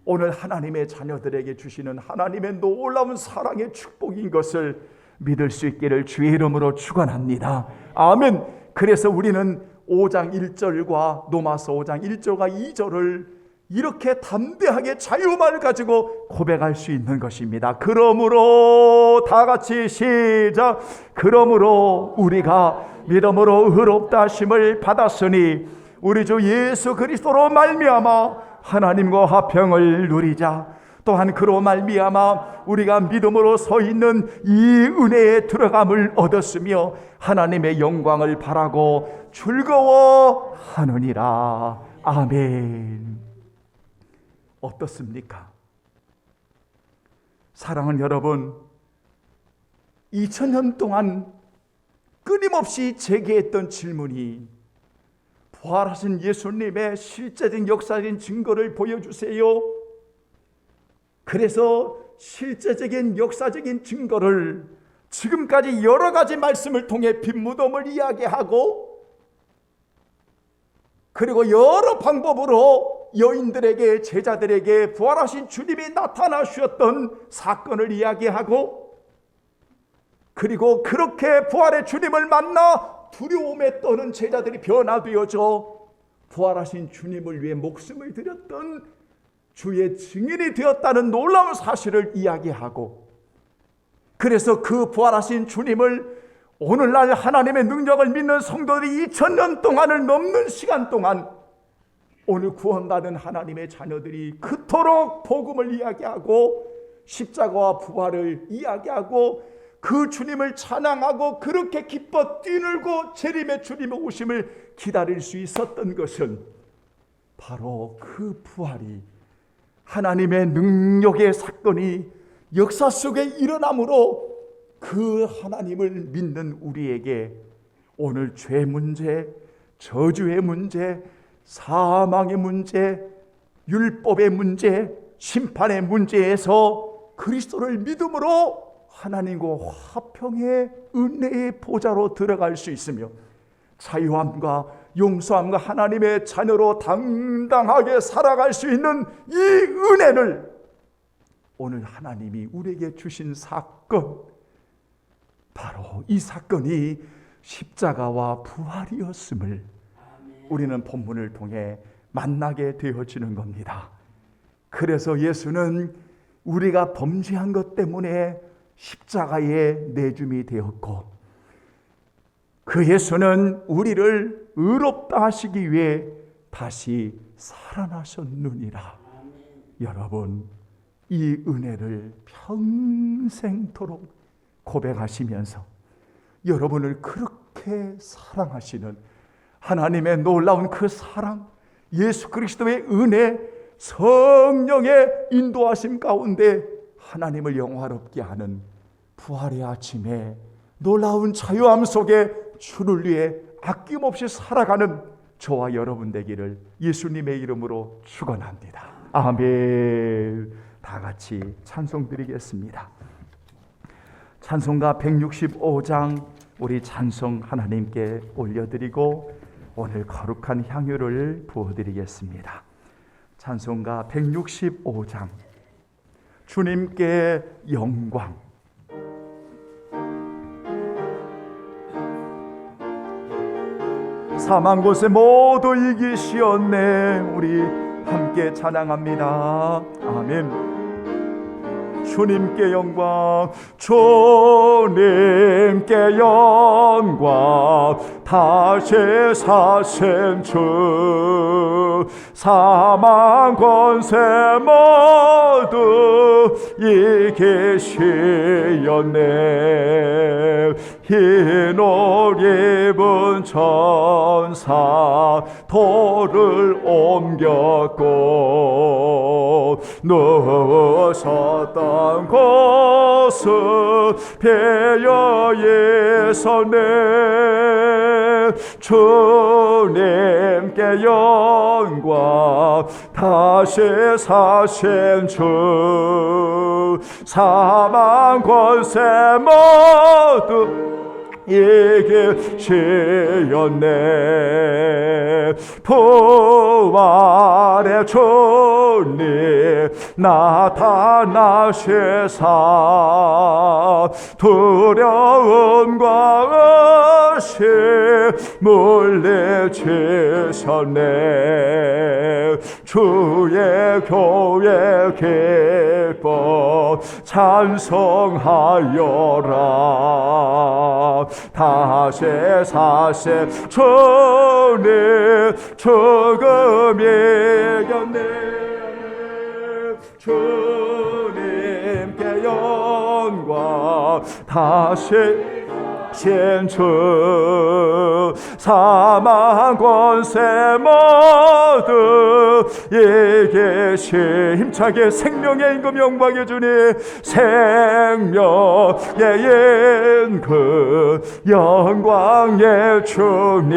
오늘 하나님의 자녀들에게 주시는 하나님의 놀라운 사랑의 축복인 것을 믿을 수 있기를 주의 이름으로 축원합니다. 아멘. 그래서 우리는 5장 1절과 로마서 5장 1절과 2절을 이렇게 담대하게 자유함을 가지고 고백할 수 있는 것입니다. 그러므로 다 같이 시작. 그러므로 우리가 믿음으로 의롭다 하심을 받았으니 우리 주 예수 그리스도로 말미암아 하나님과 화평을 누리자. 또한 그로 말미암아 우리가 믿음으로 서 있는 이 은혜에 들어감을 얻었으며 하나님의 영광을 바라고 즐거워하느니라. 아멘. 어떻습니까? 사랑하는 여러분, 2000년 동안 끊임없이 제기했던 질문이 부활하신 예수님의 실제적인 역사적인 증거를 보여주세요. 그래서 실제적인 역사적인 증거를 지금까지 여러 가지 말씀을 통해 빈무덤을 이야기하고 그리고 여러 방법으로 여인들에게, 제자들에게 부활하신 주님이 나타나셨던 사건을 이야기하고 그리고 그렇게 부활의 주님을 만나 두려움에 떠는 제자들이 변화되어져 부활하신 주님을 위해 목숨을 드렸던 주의 증인이 되었다는 놀라운 사실을 이야기하고, 그래서 그 부활하신 주님을 오늘날 하나님의 능력을 믿는 성도들이 2000년 동안을 넘는 시간 동안 오늘 구원받은 하나님의 자녀들이 그토록 복음을 이야기하고 십자가와 부활을 이야기하고 그 주님을 찬양하고 그렇게 기뻐 뛰놀고 재림의 주님의 오심을 기다릴 수 있었던 것은 바로 그 부활이, 하나님의 능력의 사건이 역사 속에 일어남으로 그 하나님을 믿는 우리에게 오늘 죄 문제, 저주의 문제, 사망의 문제, 율법의 문제, 심판의 문제에서 그리스도를 믿음으로 하나님과 화평의 은혜의 보좌로 들어갈 수 있으며 자유함과 용서함과 하나님의 자녀로 당당하게 살아갈 수 있는 이 은혜를 오늘 하나님이 우리에게 주신 사건, 바로 이 사건이 십자가와 부활이었음을 우리는 본문을 통해 만나게 되어지는 겁니다. 그래서 예수는 우리가 범죄한 것 때문에 십자가에 내줌이 되었고 그 예수는 우리를 의롭다 하시기 위해 다시 살아나셨느니라. 여러분, 이 은혜를 평생토록 고백하시면서 여러분을 그렇게 사랑하시는 하나님의 놀라운 그 사랑, 예수 그리스도의 은혜, 성령의 인도하심 가운데 하나님을 영화롭게 하는 부활의 아침에 놀라운 자유함 속에 주를 위해 아낌없이 살아가는 저와 여러분 되기를 예수님의 이름으로 축원합니다. 아멘. 다 같이 찬송 드리겠습니다. 찬송가 165장 우리 찬송 하나님께 올려드리고 오늘 거룩한 향유를 부어드리겠습니다. 찬송가 165장 주님께 영광. 사망 곳에 모두 이기시었네. 우리 함께 찬양합니다. 아멘. 주님께 영광, 주님께 영광, 다시 사신 주, 사망 권세 모두 이기시었네. 흰 옷 입은 천사 돌을 옮겼고 누우셨던 곳은 폐허에 서네. 주님께 영광. 다시 사신 주 사망 권세 모두 이기시었네. 부활의 주님 나타나시사 두려움과 의심 물리치셨네. 주의 교회 기뻐 찬송하여라. 다시 사신 주님 죽음 이겼네. 주님께 영광. 다시 신주 사망 권세 모두 이기시. 힘차게 생명의 임금 영광의 주님, 생명의 임금 영광의 주님,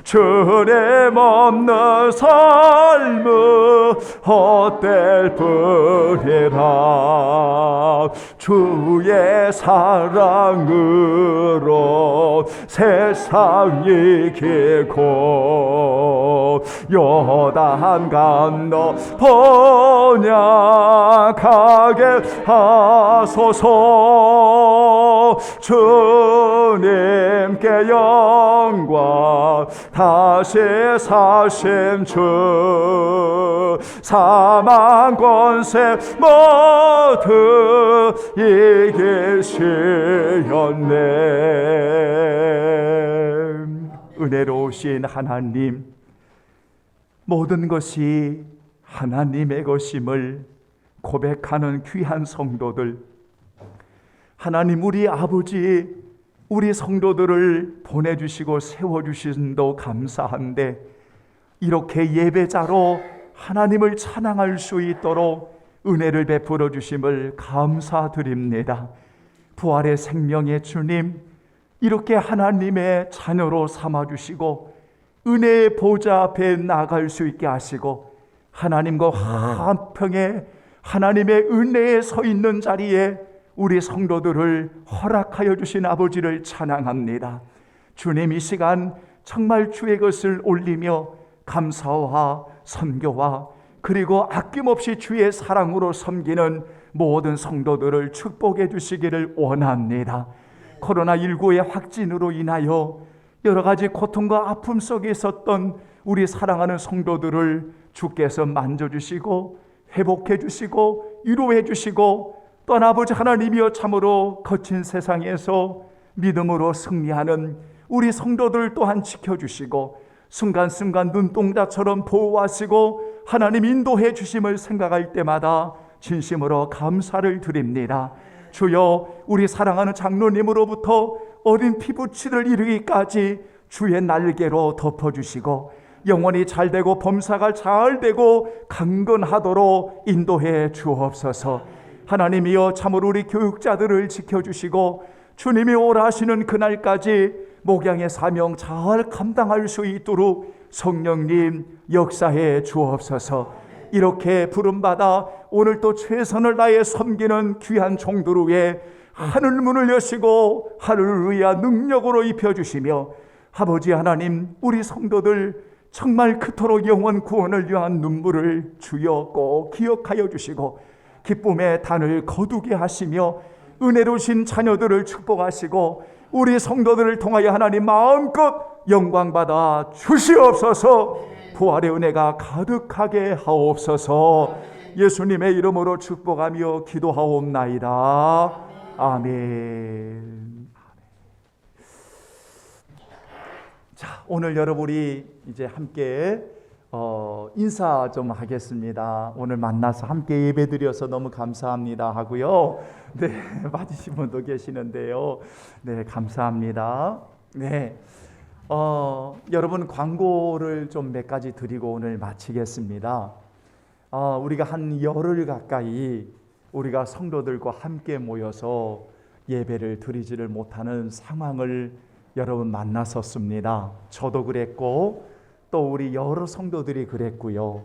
주님 없는 삶은 헛될 뿐이라. 주의 사랑으로 세상 이기고 요단 건너 번역하게 하소서. 주님께 영광. 다시 사신 주 사망 권세 모두 이기시었네. 은혜로우신 하나님, 모든 것이 하나님의 것임을 고백하는 귀한 성도들, 하나님 우리 아버지, 우리 성도들을 보내주시고 세워주신도 감사한데 이렇게 예배자로 하나님을 찬양할 수 있도록 은혜를 베풀어 주심을 감사드립니다. 부활의 생명의 주님, 이렇게 하나님의 자녀로 삼아주시고 은혜의 보좌 앞에 나갈 수 있게 하시고 하나님과 화평에 하나님의 은혜에 서 있는 자리에 우리 성도들을 허락하여 주신 아버지를 찬양합니다. 주님, 이 시간 정말 주의 것을 올리며 감사와 선교와 그리고 아낌없이 주의 사랑으로 섬기는 모든 성도들을 축복해 주시기를 원합니다. 코로나19의 확진으로 인하여 여러 가지 고통과 아픔 속에 있었던 우리 사랑하는 성도들을 주께서 만져주시고 회복해 주시고 위로해 주시고 또한 아버지 하나님이여 참으로 거친 세상에서 믿음으로 승리하는 우리 성도들 또한 지켜주시고 순간순간 눈동자처럼 보호하시고 하나님 인도해 주심을 생각할 때마다 진심으로 감사를 드립니다. 주여, 우리 사랑하는 장로님으로부터 어린 피부치를 이루기까지 주의 날개로 덮어주시고 영혼이 잘되고 범사가 잘되고 강건하도록 인도해 주옵소서. 하나님이여 참으로 우리 교육자들을 지켜주시고 주님이 오라 하시는 그날까지 목양의 사명 잘 감당할 수 있도록 성령님 역사해 주옵소서. 이렇게 부름받아 오늘 또 최선을 다해 섬기는 귀한 종들 위에 하늘문을 여시고 할렐루야 능력으로 입혀주시며 아버지 하나님, 우리 성도들 정말 그토록 영원 구원을 위한 눈물을 주여 꼭 기억하여 주시고 기쁨의 단을 거두게 하시며 은혜로우신 자녀들을 축복하시고 우리 성도들을 통하여 하나님 마음껏 영광받아 주시옵소서. 부활의 은혜가 가득하게 하옵소서. 예수님의 이름으로 축복하며 기도하옵나이다. 아멘. 자, 오늘 여러분이 이제 함께 인사 좀 하겠습니다. 오늘 만나서 함께 예배드려서 너무 감사합니다 하고요. 네, 맞으신 분도 계시는데요. 네, 감사합니다. 네, 여러분 광고를 좀 몇 가지 드리고 오늘 마치겠습니다. 우리가 한 열흘 가까이 우리가 성도들과 함께 모여서 예배를 드리지를 못하는 상황을 여러분 만났었습니다. 저도 그랬고 또 우리 여러 성도들이 그랬고요.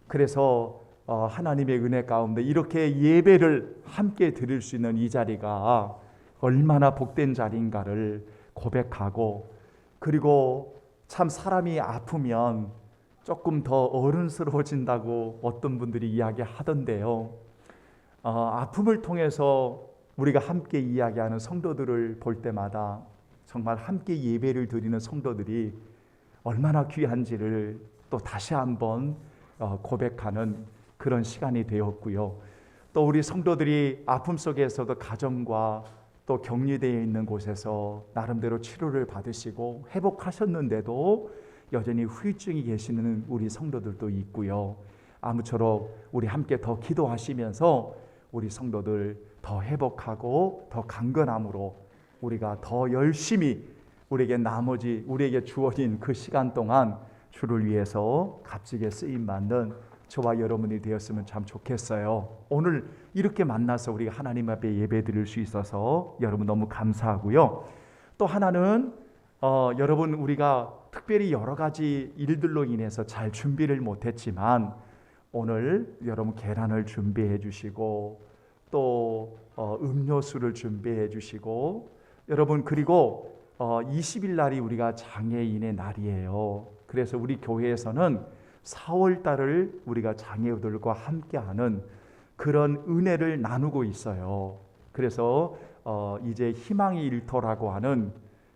그래서 하나님의 은혜 가운데 이렇게 예배를 함께 드릴 수 있는 이 자리가 얼마나 복된 자리인가를 고백하고, 그리고 참 사람이 아프면 조금 더 어른스러워진다고 어떤 분들이 이야기하던데요. 아픔을 통해서 우리가 함께 이야기하는 성도들을 볼 때마다 정말 함께 예배를 드리는 성도들이 얼마나 귀한지를 또 다시 한번 고백하는 그런 시간이 되었고요. 또 우리 성도들이 아픔 속에서도 가정과 또 격리되어 있는 곳에서 나름대로 치료를 받으시고 회복하셨는데도 여전히 후유증이 계시는 우리 성도들도 있고요. 아무쪼록 우리 함께 더 기도하시면서 우리 성도들 더 회복하고 더 강건함으로 우리가 더 열심히 우리에게 주어진 그 시간 동안 주를 위해서 값지게 쓰임받는 저와 여러분이 되었으면 참 좋겠어요. 오늘 이렇게 만나서 우리가 하나님 앞에 예배 드릴 수 있어서 여러분 너무 감사하고요. 또 하나는 여러분 우리가 특별히 여러 가지 일들로 인해서 잘 준비를 못했지만 오늘 여러분 계란을 준비해 주시고 또 음료수를 준비해 주시고, 여러분 그리고 20일 날이 우리가 장애인의 날이에요. 그래서 우리 교회에서는 4월 달을 우리가 장애우들과 함께하는 그런 은혜를 나누고 있어요. 그래서 이제 희망의 일터라고 하는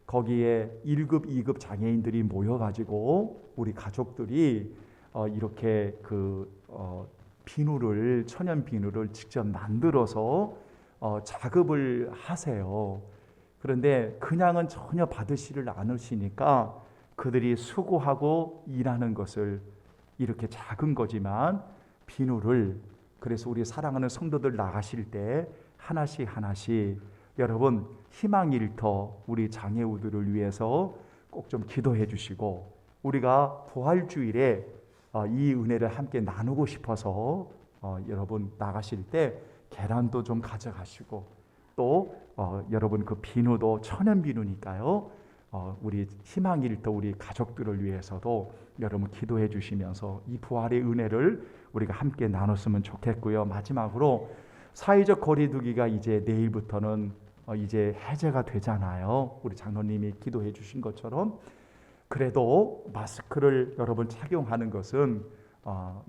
거기에 1급, 2급 장애인들이 모여가지고 우리 가족들이 이렇게 비누를, 천연 비누를 직접 만들어서 작업을 하세요. 그런데 그냥은 전혀 받으시를 않으시니까 그들이 수고하고 일하는 것을 이렇게 작은 거지만 비누를, 그래서 우리 사랑하는 성도들 나가실 때 하나씩 여러분 희망일터 우리 장애우들을 위해서 꼭 좀 기도해 주시고, 우리가 부활주일에 이 은혜를 함께 나누고 싶어서 여러분 나가실 때 계란도 좀 가져가시고 또 여러분 그 비누도 천연 비누니까요. 우리 희망일터 우리 가족들을 위해서도 여러분 기도해 주시면서 이 부활의 은혜를 우리가 함께 나눴으면 좋겠고요. 마지막으로 사회적 거리두기가 이제 내일부터는 이제 해제가 되잖아요. 우리 장로님이 기도해 주신 것처럼. 그래도 마스크를 여러분 착용하는 것은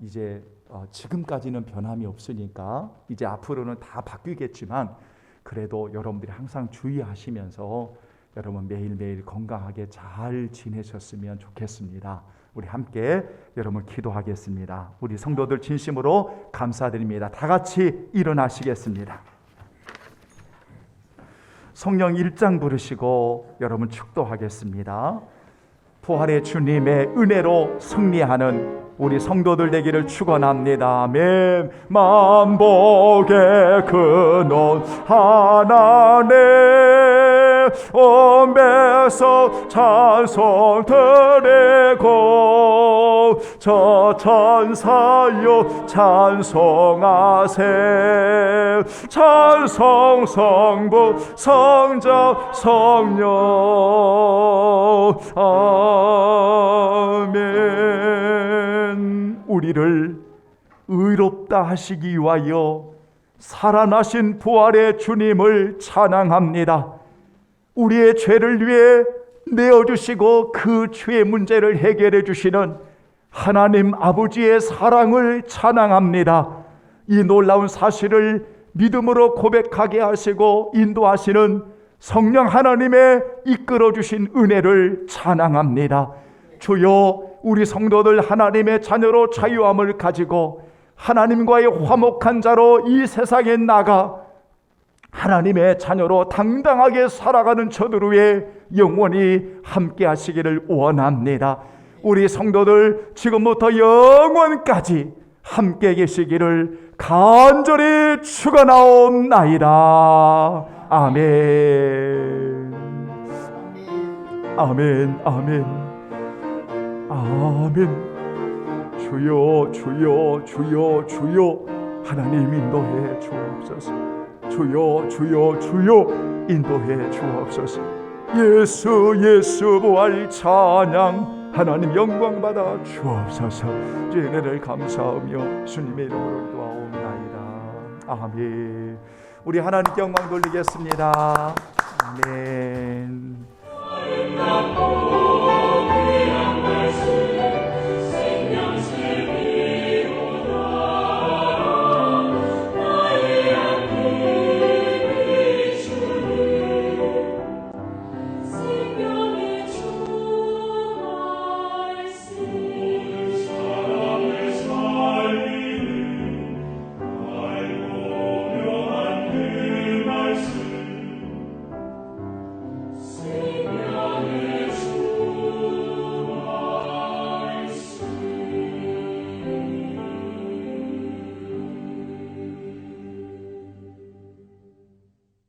이제 지금까지는 변함이 없으니까 이제 앞으로는 다 바뀌겠지만 그래도 여러분들이 항상 주의하시면서 여러분 매일매일 건강하게 잘 지내셨으면 좋겠습니다. 우리 함께 여러분 기도하겠습니다. 우리 성도들 진심으로 감사드립니다. 다 같이 일어나시겠습니다. 성령 1장 부르시고 여러분 축도하겠습니다. 부활의 주님의 은혜로 승리하는 우리 성도들 되기를 축원합니다. 아멘. 만복의 근원 하나님 엄배서 찬송 드리고 저 천사여 찬송하세. 찬송 성부 성자 성령 아멘. 우리를 의롭다 하시기 위하여 살아나신 부활의 주님을 찬양합니다. 우리의 죄를 위해 내어주시고 그 죄의 문제를 해결해 주시는 하나님 아버지의 사랑을 찬양합니다. 이 놀라운 사실을 믿음으로 고백하게 하시고 인도하시는 성령 하나님의 이끌어 주신 은혜를 찬양합니다. 주여, 우리 성도들 하나님의 자녀로 자유함을 가지고 하나님과의 화목한 자로 이 세상에 나가 하나님의 자녀로 당당하게 살아가는 저들 위해 영원히 함께 하시기를 원합니다. 우리 성도들 지금부터 영원까지 함께 계시기를 간절히 축원하옵나이다. 아멘. 아멘. 아멘. 아멘. 주여 주여 주여 주여 하나님 인도해 주옵소서. 주여 주여 주여 인도해 주옵소서. 예수 부활 찬양 하나님 영광 받아 주옵소서. 은혜를 감사하며 주님의 이름으로 기도하옵나이다. 아멘. 우리 하나님께 영광 돌리겠습니다. 아멘.